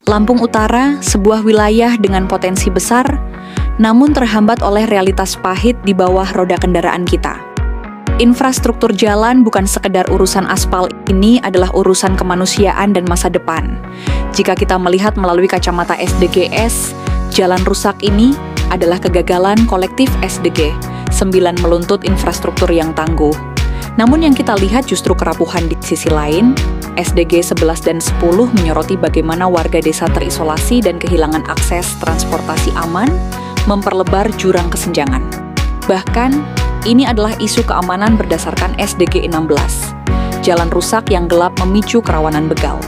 Lampung Utara, sebuah wilayah dengan potensi besar, namun terhambat oleh realitas pahit di bawah roda kendaraan kita. Infrastruktur jalan bukan sekedar urusan aspal, ini adalah urusan kemanusiaan dan masa depan. Jika kita melihat melalui kacamata SDGs, jalan rusak ini adalah kegagalan kolektif SDG, 9 meluntut infrastruktur yang tangguh. Namun yang kita lihat justru kerapuhan di sisi lain. SDG 11 dan 10 menyoroti bagaimana warga desa terisolasi dan kehilangan akses transportasi aman, memperlebar jurang kesenjangan. Bahkan, ini adalah isu keamanan berdasarkan SDG 16. Jalan rusak yang gelap memicu kerawanan begal.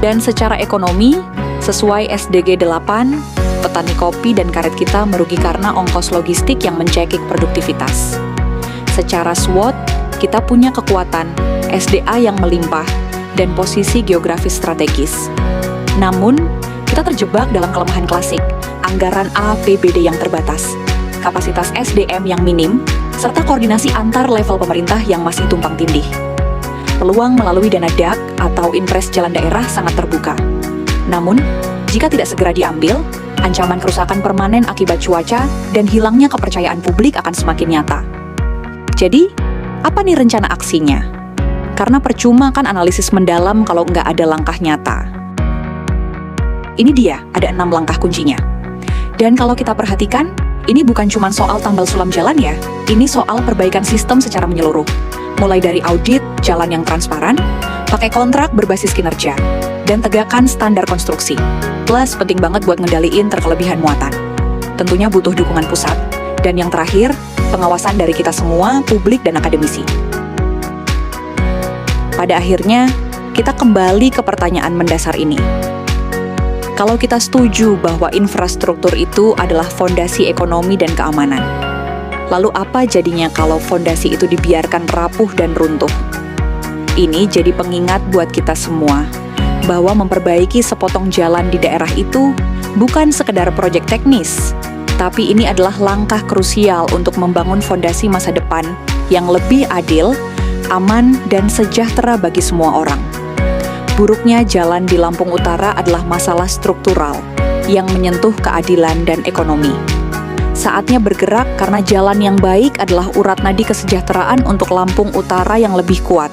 Dan secara ekonomi, sesuai SDG 8, petani kopi dan karet kita merugi karena ongkos logistik yang mencekik produktivitas. Secara SWOT, kita punya kekuatan, SDA yang melimpah, dan posisi geografis strategis. Namun, kita terjebak dalam kelemahan klasik, anggaran APBD yang terbatas, kapasitas SDM yang minim, serta koordinasi antar level pemerintah yang masih tumpang tindih. Peluang melalui dana DAK atau Impres Jalan Daerah sangat terbuka. Namun, jika tidak segera diambil, ancaman kerusakan permanen akibat cuaca dan hilangnya kepercayaan publik akan semakin nyata. Jadi, apa nih rencana aksinya? Karena percuma kan analisis mendalam kalau nggak ada langkah nyata. Ini dia, ada 6 langkah kuncinya. Dan kalau kita perhatikan, ini bukan cuma soal tambal sulam jalan ya, ini soal perbaikan sistem secara menyeluruh. Mulai dari audit, jalan yang transparan, pakai kontrak berbasis kinerja, dan tegakkan standar konstruksi. Plus, penting banget buat ngendaliin terkelebihan muatan. Tentunya butuh dukungan pusat. Dan yang terakhir, pengawasan dari kita semua, publik dan akademisi. Pada akhirnya, kita kembali ke pertanyaan mendasar ini. Kalau kita setuju bahwa infrastruktur itu adalah fondasi ekonomi dan keamanan, lalu apa jadinya kalau fondasi itu dibiarkan rapuh dan runtuh? Ini jadi pengingat buat kita semua, bahwa memperbaiki sepotong jalan di daerah itu bukan sekedar proyek teknis, tapi ini adalah langkah krusial untuk membangun fondasi masa depan yang lebih adil, aman, dan sejahtera bagi semua orang. Buruknya jalan di Lampung Utara adalah masalah struktural yang menyentuh keadilan dan ekonomi. Saatnya bergerak karena jalan yang baik adalah urat nadi kesejahteraan untuk Lampung Utara yang lebih kuat.